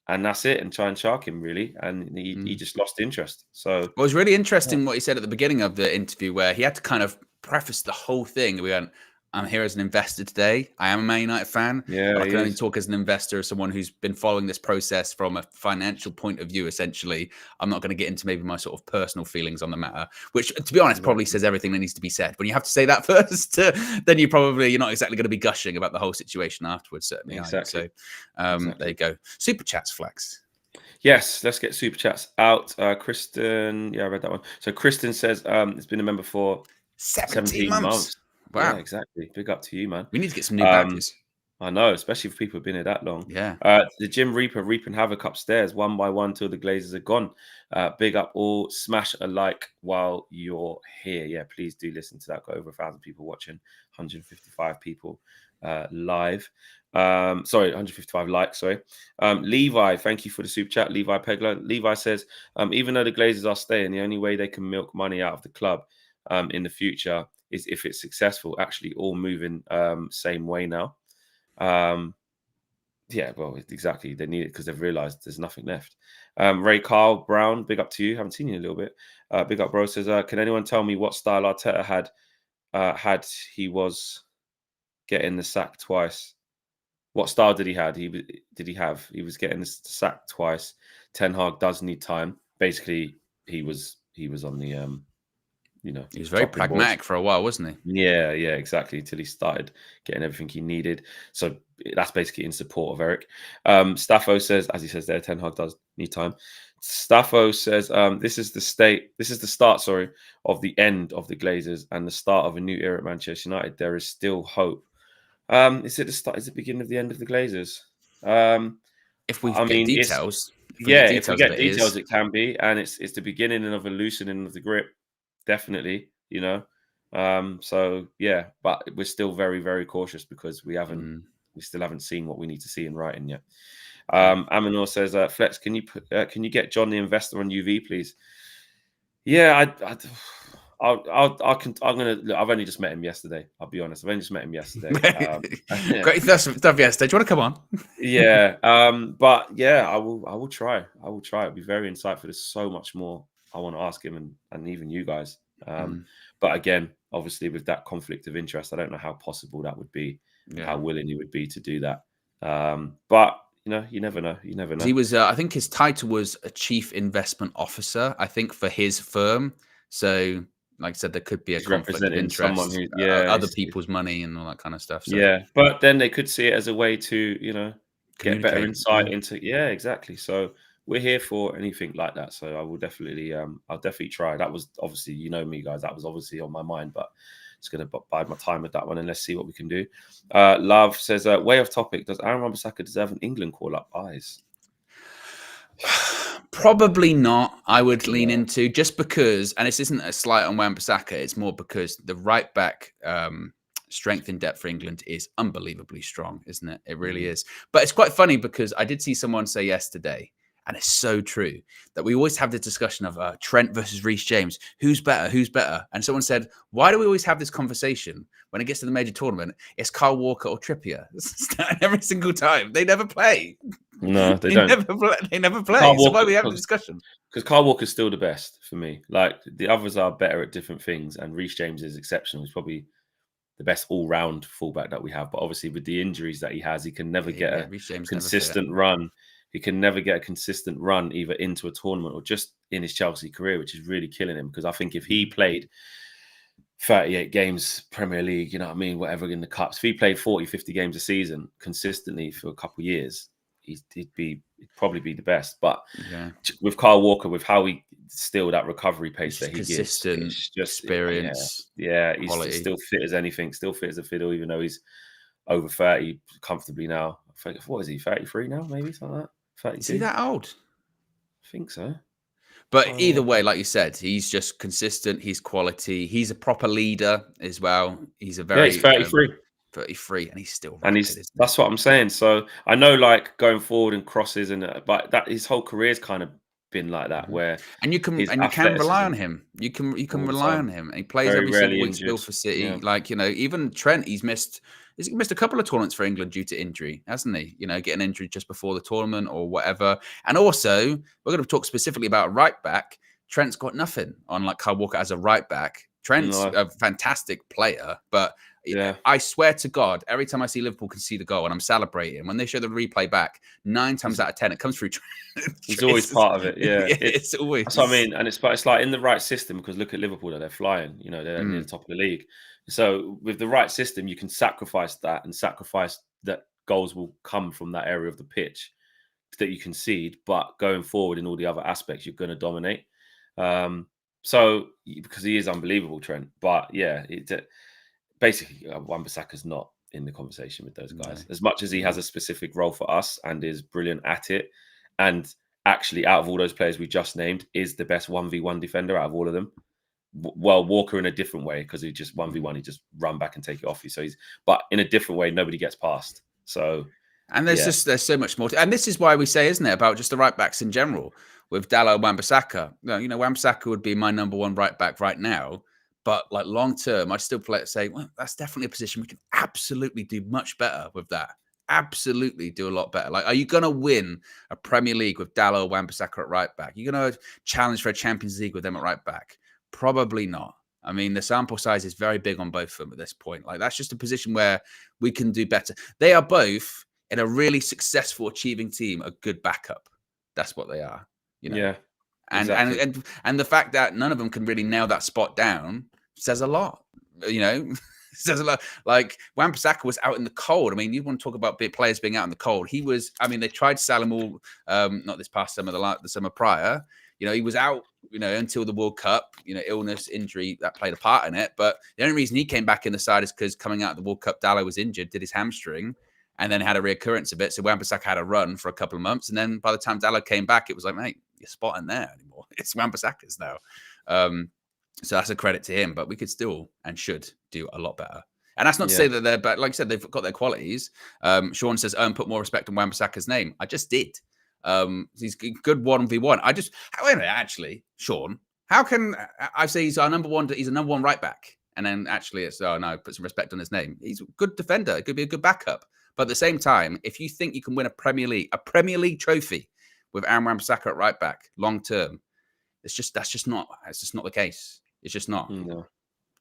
that's it, and try and shark him, really. And he just lost interest. So Well, it was really interesting what he said at the beginning of the interview, where he had to kind of preface the whole thing. We went, I'm here as an investor today. I am a Man United fan, yeah, but I he can only is. talk as an investor, as someone who's been following this process from a financial point of view, essentially. I'm not going to get into maybe my sort of personal feelings on the matter, which, to be honest, probably says everything that needs to be said. When you have to say that first, then you're not exactly going to be gushing about the whole situation afterwards, certainly. Exactly. So there you go. Super chats, Flex. Yes, let's get super chats out. Kristen, I read that one. So Kristen says it's been a member for 17 months. Yeah, Wow. exactly. Big up to you, man. We need to get some new badges. I know, especially if people have been here that long. Yeah. The Jim Reaper reaping havoc upstairs, one by one till the Glazers are gone. Big up all. Smash a like while you're here. Yeah, please do listen to that. Got over 1,000 people watching, 155 people live. 155 likes. Sorry. Levi, thank you for the super chat. Levi Pegler. Levi says, even though the Glazers are staying, the only way they can milk money out of the club in the future is if it's successful. Actually, all moving same way now. Yeah, well, exactly. They need it because they've realized there's nothing left. Ray Carl Brown, big up to you. Haven't seen you in a little bit. Big up, bro. Says, can anyone tell me what style Arteta had he was getting the sack twice? What style did he have? He was getting the sack twice. Ten Hag does need time. Basically, he was on the he was very pragmatic for a while, wasn't he? Yeah, exactly. Until he started getting everything he needed. So that's basically in support of Eric. Staffo says, as he says there, Ten Hag does need time. Staffo says, this is the start, of the end of the Glazers and the start of a new era at Manchester United. There is still hope. Is it the start? Is it the beginning of the end of the Glazers? If we get details. If we get details, it can be. And it's the beginning of a loosening of the grip. Definitely, so yeah, but we're still very, very cautious because we still haven't seen what we need to see in writing yet. Aminor says, Flex, can you get John the investor on UV, please? Yeah, I've only just met him yesterday. I'll be honest. I've only just met him yesterday. Great stuff yesterday. Do you want to come on? Yeah. But yeah, I will try. It'll be very insightful. There's so much more I want to ask him and even you guys. But again, obviously with that conflict of interest, I don't know how possible that would be, how willing he would be to do that. But you never know. You never know. He was, I think his title was a chief investment officer, I think, for his firm. So, like I said, there could be a conflict of interest, other people's money and all that kind of stuff. So. Yeah, but then they could see it as a way to, get better insight into. Yeah, exactly. So we're here for anything like that. So I will definitely, I'll definitely try. That was obviously, me guys, that was obviously on my mind, but it's going to bide my time with that one and let's see what we can do. Love says, way off topic. Does Aaron Wan-Bissaka deserve an England call up? Eyes. Probably not. I would lean into, just because, and this isn't a slight on Wan-Bissaka, it's more because the right back strength in depth for England is unbelievably strong, isn't it? It really is. But it's quite funny because I did see someone say yesterday, and it's so true, that we always have this discussion of Trent versus Reece James. Who's better? Who's better? And someone said, why do we always have this conversation when it gets to the major tournament? It's Kyle Walker or Trippier. Every single time. They never play. No, they don't. They never play. So why we have the discussion? Because Kyle Walker's still the best for me. Like, the others are better at different things, and Reece James is exceptional. He's probably the best all-round fullback that we have. But obviously, with the injuries that he has, he can never get a consistent run. He can never get a consistent run either into a tournament or just in his Chelsea career, which is really killing him. Because I think if he played 38 games Premier League, whatever in the cups, if he played 40, 50 games a season consistently for a couple of years, he'd probably be the best. But with Kyle Walker, with how he still that recovery pace that he gives, consistent experience, he's still fit as anything, still fit as a fiddle, even though he's over 30 comfortably now. I think, what is he, 33 now, maybe something like that? 32. Is he that old? I think so. But either way, like you said, he's just consistent. He's quality. He's a proper leader as well. He's a very he's 33. 33, and he's still And rapid, that's what I'm saying. So I know, like, going forward and crosses, but that his whole career's kind of been like that, where and you can his rely on athleticism him. You can all the rely time. on him. And he plays Very every single rarely week still injured. for City. Yeah. Like, even Trent, he's missed a couple of tournaments for England due to injury, hasn't he? Getting injured just before the tournament or whatever. And also, we're going to talk specifically about right back. Trent's got nothing on like Kyle Walker as a right back. Trent's a fantastic player, but yeah, I swear to God, every time I see Liverpool concede a goal and I'm celebrating, when they show the replay back, 9 times out of 10 it comes through Trent. he's always part of it. Yeah, it's always. That's what I mean, and it's like in the right system, because look at Liverpool, they're flying. They're near the top of the league. So with the right system, you can sacrifice that, and sacrifice that goals will come from that area of the pitch that you concede. But going forward in all the other aspects, you're going to dominate. So because he is unbelievable, Trent. But yeah, basically Wan-Bissaka's not in the conversation with those guys. As much as he has a specific role for us and is brilliant at it, and actually out of all those players we just named, is the best 1v1 defender out of all of them. Well, Walker in a different way, because he just 1v1, he just run back and take it off you. So but in a different way, nobody gets past. So and there's so much more and this is why we say, isn't it, about just the right backs in general with Dalot, Wan-Bissaka. Wan-Bissaka would be my number one right back right now. But like long term, I'd still say, well, that's definitely a position we can absolutely do much better with that. Absolutely do a lot better. Like, are you going to win a Premier League with Dalot, Wan-Bissaka at right back? You're going to challenge for a Champions League with them at right back? Probably not. I mean, the sample size is very big on both of them at this point. Like, that's just a position where we can do better. They are both, in a really successful, achieving team, a good backup. That's what they are. Yeah. And, exactly. and the fact that none of them can really nail that spot down says a lot. Says a lot. Like, Wan-Bissaka was out in the cold. I mean, you want to talk about players being out in the cold. He was. I mean, they tried to sell him all. Not this past summer, the summer prior. He was out. Until the World Cup. Illness, injury that played a part in it. But the only reason he came back in the side is because coming out of the World Cup, Dalot was injured, did his hamstring, and then had a reoccurrence of it. So Wan-Bissaka had a run for a couple of months, and then by the time Dalot came back, it was like, mate, your spot in there anymore. It's Wan-Bissaka's now. So that's a credit to him, but we could still and should do a lot better. And that's not to say that they're bad. Like I said, they've got their qualities. Sean says, put more respect on Wan-Bissaka's name. I just did. He's good 1v1. Wait a minute, actually, Sean, how can I say he's our number one? He's a number one right back. And then actually it's, put some respect on his name. He's a good defender. It could be a good backup. But at the same time, if you think you can win a Premier League trophy with Aaron Wan-Bissaka at right back long term, that's just not the case. It's just not. No.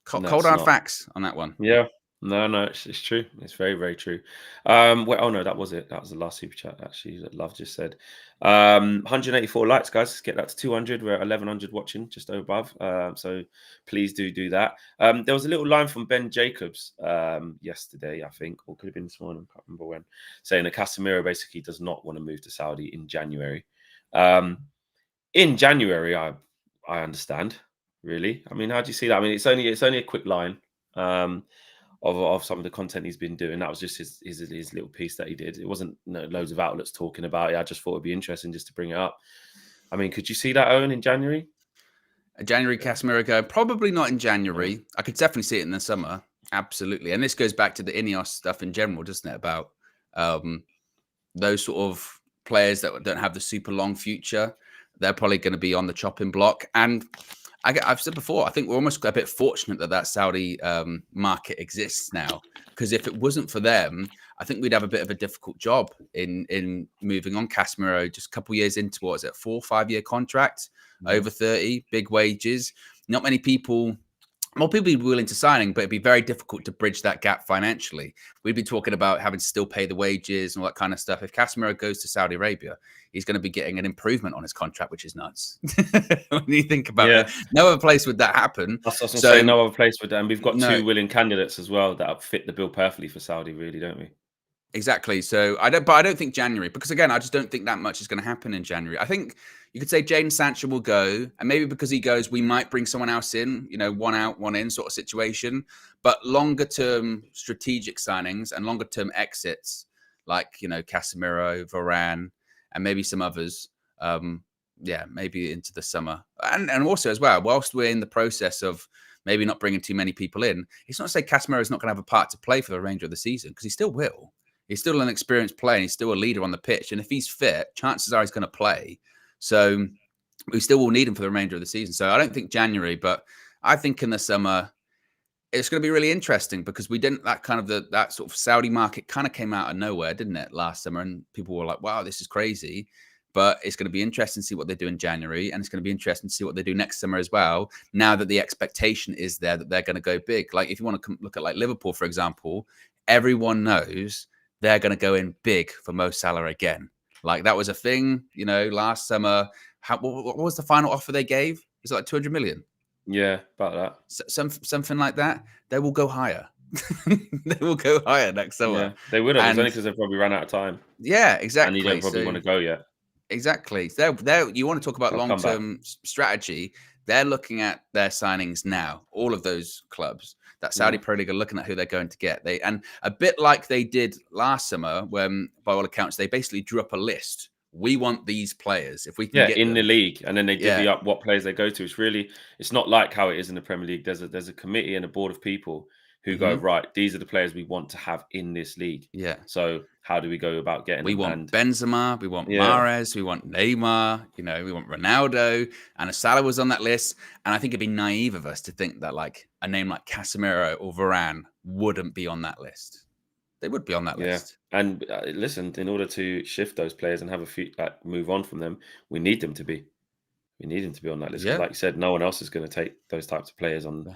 Cold hard facts on that one. Yeah. No, it's true. It's very, very true. No, that was it. That was the last super chat, actually, that Love just said. 184 likes, guys. Let's get that to 200. We're at 1,100 watching, just above. So please do that. There was a little line from Ben Jacobs yesterday, I think, or could have been this morning, I can't remember when, saying that Casemiro basically does not want to move to Saudi in January. In January, I understand, really. I mean, how do you see that? I mean, it's only a quick line. Of some of the content he's been doing. That was just his little piece that he did. It wasn't loads of outlets talking about it. I just thought it'd be interesting just to bring it up. I mean, could you see that, Owen, in January? A January Casemiro go? Probably not in January. I could definitely see it in the summer. Absolutely. And this goes back to the INEOS stuff in general, doesn't it? About those sort of players that don't have the super long future. They're probably going to be on the chopping block. And I've said before, I think we're almost a bit fortunate that Saudi market exists now, because if it wasn't for them, I think we'd have a bit of a difficult job in moving on. Casemiro, just a couple of years into, 4 or 5 year contract, over 30, big wages. Not many people. Well, people would be willing to sign him, but it'd be very difficult to bridge that gap financially. We'd be talking about having to still pay the wages and all that kind of stuff. If Casemiro goes to Saudi Arabia, he's going to be getting an improvement on his contract, which is nuts. When you think about it, no other place would that happen. That's what I'm saying. No other place would that. And we've got two willing candidates as well that fit the bill perfectly for Saudi, really, don't we? Exactly. So I don't think January, because again, I just don't think that much is going to happen in January. I think, You could say Jadon Sancho will go, and maybe because he goes, we might bring someone else in, one out, one in sort of situation. But longer term strategic signings and longer term exits, like, Casemiro, Varane, and maybe some others, maybe into the summer. And also as well, whilst we're in the process of maybe not bringing too many people in, it's not to say Casemiro is not going to have a part to play for the remainder of the season, because he still will. He's still an experienced player, and he's still a leader on the pitch. And if he's fit, chances are he's going to play. So we still will need him for the remainder of the season. So I don't think January, but I think in the summer, it's going to be really interesting, because we didn't, that sort of Saudi market kind of came out of nowhere, didn't it, last summer? And people were like, wow, this is crazy. But it's going to be interesting to see what they do in January. And it's going to be interesting to see what they do next summer as well, now that the expectation is there that they're going to go big. Like, if you want to look at like Liverpool, for example, everyone knows they're going to go in big for Mo Salah again. Like, that was a thing, last summer. What was the final offer they gave? Was it like 200 million? Yeah, about that. Something like that. They will go higher. They will go higher next summer. Yeah, they would have. It's only because they've probably run out of time. Yeah, exactly. And you don't probably want to go yet. Exactly. You want to talk about long-term strategy. They're looking at their signings now. All of those clubs. That Saudi Pro League are looking at who they're going to get. And a bit like they did last summer, when by all accounts they basically drew up a list. We want these players. If we can get in the league, and then they divvy up what players they go to. It's not like how it is in the Premier League. There's a committee and a board of people who go, right, these are the players we want to have in this league. Yeah. So how do we go about getting them? We want Benzema, we want Mahrez, we want Neymar, we want Ronaldo, and Salah was on that list. And I think it'd be naive of us to think that like a name like Casemiro or Varane wouldn't be on that list. They would be on that list. And listen, in order to shift those players and have a few, move on from them, we need them to be. We need them to be on that list. Yeah. Like you said, no one else is going to take those types of players on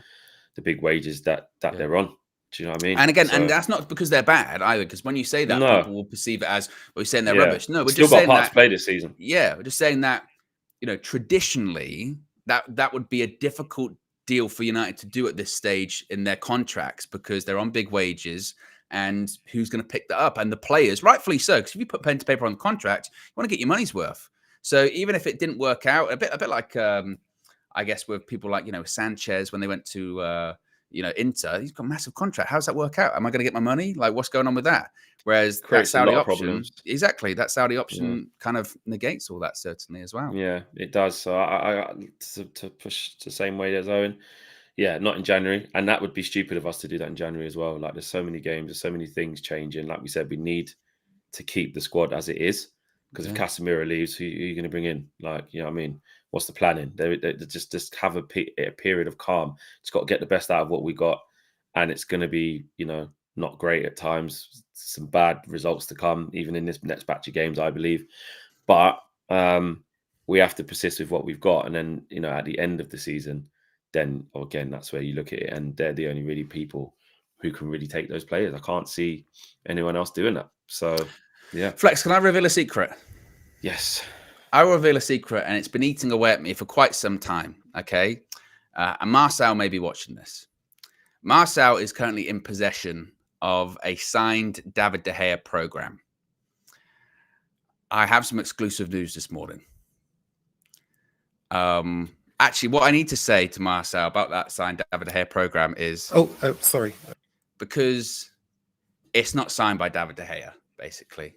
the big wages that they're on. Do you know what I mean? And again, and that's not because they're bad either. Because when you say that, people will perceive it as we're saying they're rubbish. No, we're still just saying got parts to play this season. Yeah, we're just saying that traditionally that would be a difficult deal for United to do at this stage in their contracts, because they're on big wages. And who's going to pick that up? And the players, rightfully so, because if you put pen to paper on the contract, you want to get your money's worth. So even if it didn't work out, a bit like I guess with people like Sanchez when they went to Inter, he's got a massive contract. How's that work out? Am I going to get my money? Like, what's going on with that? Whereas that Saudi option, that Saudi option kind of negates all that, certainly, as well. Yeah, it does. So I to push the same way as Owen. Yeah, not in January. And that would be stupid of us to do that in January as well. Like, there's so many games, there's so many things changing. Like we said, we need to keep the squad as it is. Because if Casemiro leaves, who are you going to bring in? Like, you know what I mean? What's the planning? They just have a period of calm. It's got to get the best out of what we got. And it's going to be, not great at times. Some bad results to come, even in this next batch of games, I believe. But we have to persist with what we've got. And then, at the end of the season, then again, that's where you look at it, and they're the only really people who can really take those players. I can't see anyone else doing that. So, yeah. Flex, can I reveal a secret? Yes. I will reveal a secret, and it's been eating away at me for quite some time, okay? And Marcel may be watching this. Marcel is currently in possession of a signed David De Gea program. I have some exclusive news this morning. Actually, what I need to say to Marcel about that signed David De Gea program is... Oh, sorry. Because it's not signed by David De Gea, basically.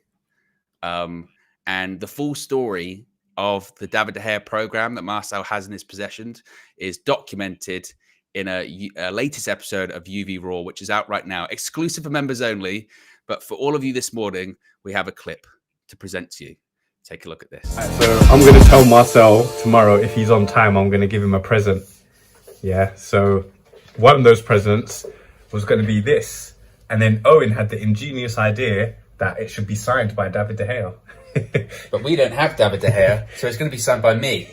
And the full story of the David De Gea program that Marcel has in his possession is documented in a latest episode of UV Raw, which is out right now, exclusive for members only. But for all of you this morning, we have a clip to present to you. Take a look at this. So I'm going to tell Marcel tomorrow, if he's on time, I'm going to give him a present. Yeah, so one of those presents was going to be this. And then Owen had the ingenious idea that it should be signed by David De Gea. But we don't have David De Gea, so it's going to be signed by me.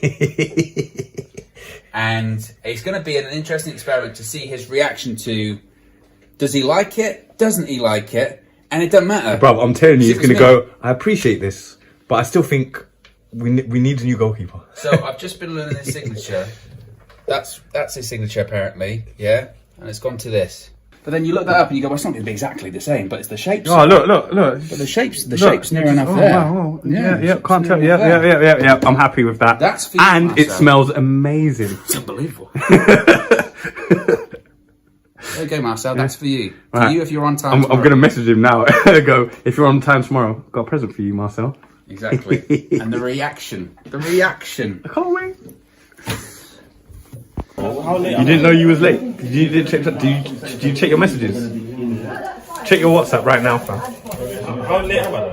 And it's going to be an interesting experiment to see his reaction to, does he like it? Doesn't he like it? And it doesn't matter. Bro, I'm telling you, he's going to go, I appreciate this, but I still think we need a new goalkeeper. So I've just been learning his signature. That's his signature, apparently. Yeah. And it's gone to this. But then you look that up and you go, well, it's not going to be exactly the same, but it's the shapes. Oh, look. But the shapes near enough there. Wow. Yeah, can't tell. Yeah. I'm happy with that. That's for you, and Marcel. it smells amazing. It's unbelievable. There you go, Marcel. That's for you. For Right. you if you're on time. I'm going to message him now. Go, if you're on time tomorrow, got a present for you, Marcel. Exactly. And the reaction. I can't wait. You didn't know you was late? Did you check your messages? Check your WhatsApp right now, fam. How late am I?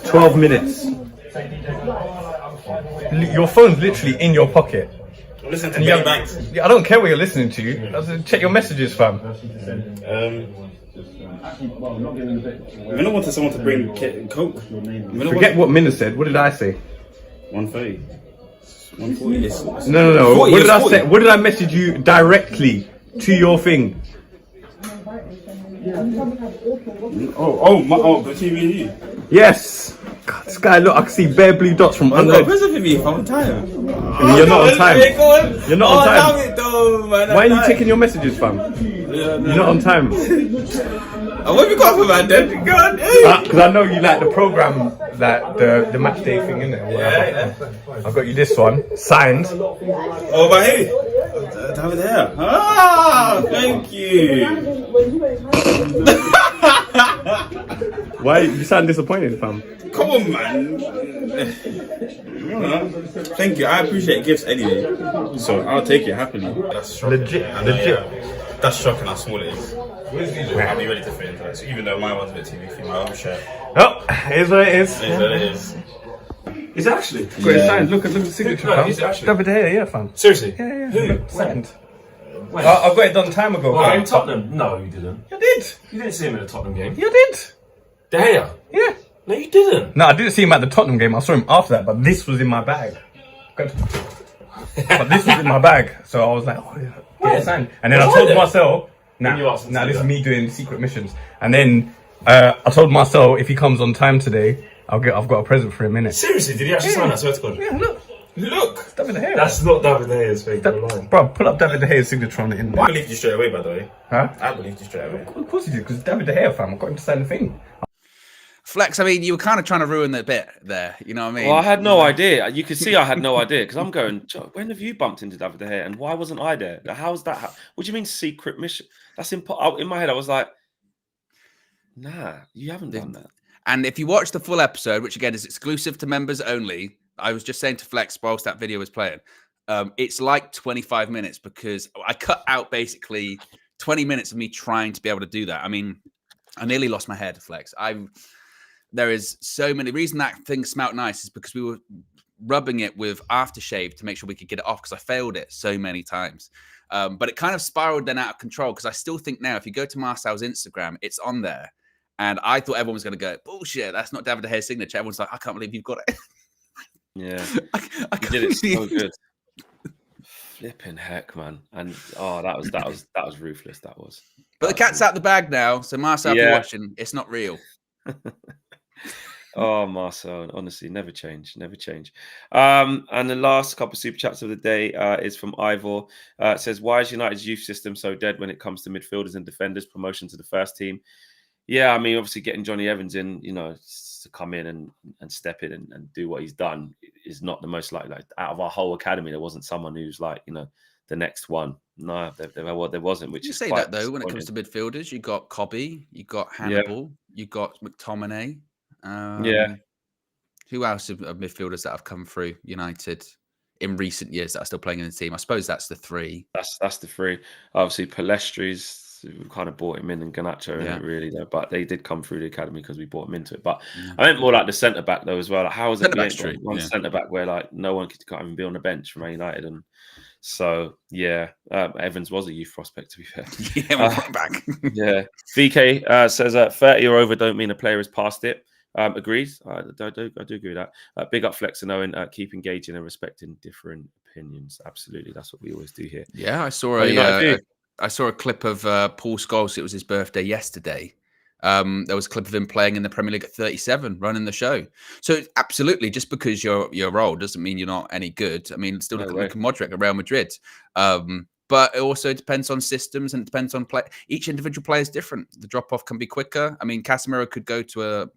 12 minutes. Your phone's literally in your pocket. Listen to Benny Banks. I don't care what you're listening to. Check your messages, fam. I don't want someone to bring Coke. Forget what Minna said. What did I say? 130. 140. No. 40, What did I 40. say? What did I message you directly to your thing? Between me and you. Yes. God, this guy, look, I can see bare blue dots from under. Present for me if I'm on time. You're not on time. You're not on time. Why are you taking your messages, fam? You're not on time. What have you got for man then? God, Because I know you like the program, that the match day thing, innit? Yeah. I've got you this one, signed. Oh, but hey, have it there. Ah, thank you. Why you sound disappointed, fam? Come on, man. Thank you. I appreciate gifts anyway, so I'll take it happily. That's shocking. Legit. That's shocking how small it is. I'll be ready to fit into that. So even though my one's a bit too big for my own shirt, Oh, here's what it is. it is what it is. Is it actually? Got it signed. Look at the signature, No, fam. is it actually? David De Gea, yeah, fam. Seriously? Yeah. Who? Look, signed. When? I got it done time ago. Well, fam. in Tottenham? No, you didn't. You did. You didn't see him in the Tottenham game. You did. De Gea? Yeah. No, you didn't. No, I didn't see him at the Tottenham game. I saw him after that, but this was in my bag. Good. But this was in my bag, so I was like, oh, yeah, get it signed. And then I told Marcel, When you asked him to do this is that. me doing secret missions. And then I told Marcel if he comes on time today, I've got a present for him, innit? Seriously, did he actually sign that? Swear to God. Yeah, look. Look! David De Gea. That's not David De Gea's fake. You're lying. Bro, pull up David De Gea's signature on it in. I believed you straight away, by the way. Huh? I believed you straight away. Of course he did, because David De Gea, fam. I got him to sign the thing. Flex, I mean, you were kind of trying to ruin the bit there. You know what I mean? Well, I had no idea. You could see I had no idea because I'm going, "Joe, when have you bumped into David De Gea and why wasn't I there? How's that? What do you mean secret mission? That's impossible. In my head, I was like, nah, you haven't done that. And if you watch the full episode, which again is exclusive to members only, I was just saying to Flex whilst that video was playing, it's like 25 minutes because I cut out basically 20 minutes of me trying to be able to do that. I mean, I nearly lost my head, Flex. There is so many. The reason that thing smelt nice is because we were rubbing it with aftershave to make sure we could get it off because I failed it so many times. But it kind of spiraled then out of control because I still think now if you go to Marcel's Instagram, it's on there. And I thought everyone was going to go, bullshit, that's not David De Gea's signature. Everyone's like, I can't believe you've got it. Yeah, I you did it so good. Flipping heck, man! And that was ruthless. That was. But the cat's out the bag now. So Marcel, if you're watching, it's not real. Oh, Marcel, honestly, never change. And the last couple of super chats of the day is from Ivor. It says, why is United's youth system so dead when it comes to midfielders and defenders, promotion to the first team? Yeah, I mean, obviously getting Johnny Evans in, to come in and step in and do what he's done is not the most like out of our whole academy. There wasn't someone who's like, the next one. No, there wasn't. Which You is say quite that though, when it comes to midfielders, you got Cobby, you got Hannibal, you got McTominay. Who else of midfielders that have come through United in recent years that are still playing in the team? I suppose that's the three. That's the three. Obviously, Palestri's, we kind of bought him in, and Garnacho, really though. But they did come through the academy because we bought him into it. But I meant more like the centre back though as well. Like, how is it one centre back where like no one can't even be on the bench from Man United? And so Evans was a youth prospect to be fair. Back. Yeah. VK says 30 or over don't mean a player has passed it. Agrees. I do agree with that. Big up Flex and Owen. Keep engaging and respecting different opinions. Absolutely, that's what we always do here. Yeah, I saw a clip of Paul Scholes. It was his birthday yesterday. There was a clip of him playing in the Premier League at 37, running the show. So absolutely, just because you're old doesn't mean you're not any good. I mean, still look at Modric at Real Madrid. but it also depends on systems and it depends on play. Each individual player is different. The drop off can be quicker. I mean, Casemiro could go to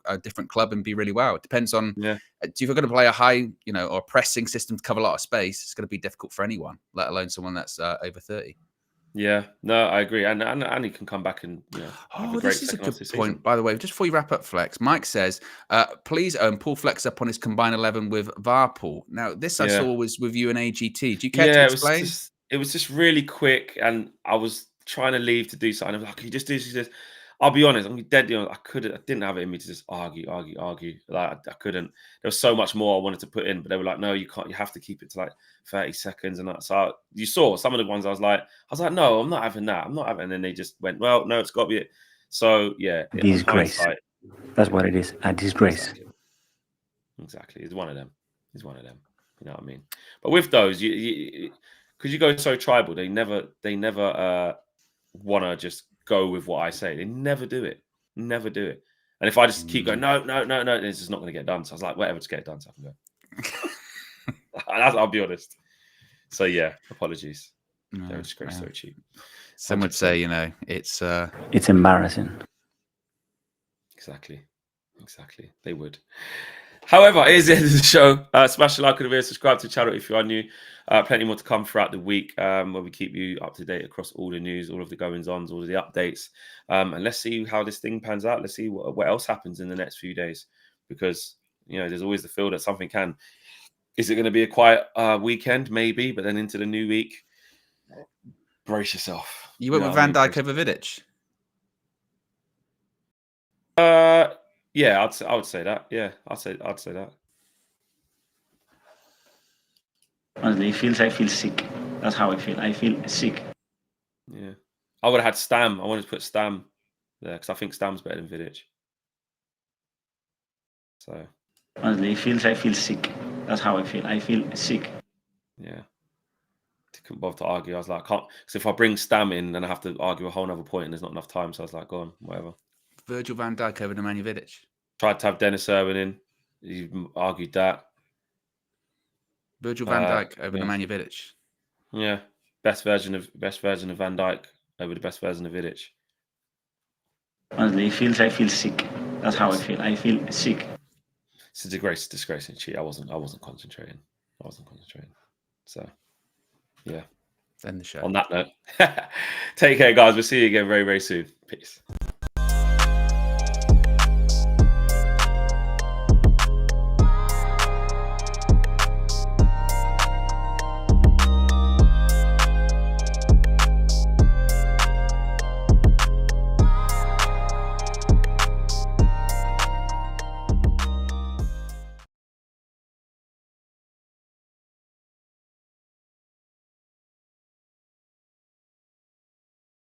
a different club and be really well. It depends on if you're going to play a high, or pressing system to cover a lot of space, it's going to be difficult for anyone, let alone someone that's over 30. Yeah, no, I agree, and he can come back and have a great this is a second half good this point, season. by the way. Just before you wrap up, Flex, Mike says, please pull Flex up on his combined 11 with Varpool. Now, this I saw was with you and AGT. Do you care to explain? It was just really quick, and I was trying to leave to do something. I was like, "Can you just do this?" I'll be honest, I'm dead honest. I didn't have it in me to just argue. Like I couldn't. There was so much more I wanted to put in, but they were like, "No, you can't. You have to keep it to like 30 seconds." And that. So you saw some of the ones I was like, "No, I'm not having that. I'm not having." And then they just went, "Well, no, it's got to be it." So yeah, disgrace. That's what it is. A disgrace. Exactly. He's one of them. You know what I mean? But with those, because you go so tribal, they never want to just go with what I say. They never do it. Never do it. And if I just keep going, no, it's just not going to get done. So I was like, whatever, just get it done so I can go. I'll be honest. So yeah, apologies. They're a disgrace. So cheap. Some would say, it's embarrassing. Exactly. They would. However, it is the end of the show. Smash the like on the video, subscribe to the channel if you are new. Plenty more to come throughout the week where we keep you up to date across all the news, all of the goings-ons, all of the updates. And let's see how this thing pans out. Let's see what else happens in the next few days. Because, there's always the feel that something can. Is it going to be a quiet weekend? Maybe. But then into the new week, brace yourself. You went with Van Dijk over Vidic? Yeah, I would say that. Yeah, I'd say that. Honestly, I feel sick. That's how I feel. I feel sick. Yeah, I would have had Stam. I wanted to put Stam there because I think Stam's better than Vidic. So honestly, I feel sick. That's how I feel. I feel sick. Yeah, I couldn't bother to argue. I was like, I can't. Because if I bring Stam in, then I have to argue a whole other point, and there's not enough time. So I was like, go on, whatever. Virgil van Dijk over Nemanja Vidic. Tried to have Dennis Irwin in. You argued that. Virgil van Dijk over Nemanja Vidic. Yeah, best version of Van Dijk over the best version of Vidic. Honestly, I feel sick. That's how I feel. I feel sick. It's a disgrace and cheat. I wasn't concentrating. So, yeah. End the show. On that note, take care, guys. We'll see you again very, very soon. Peace.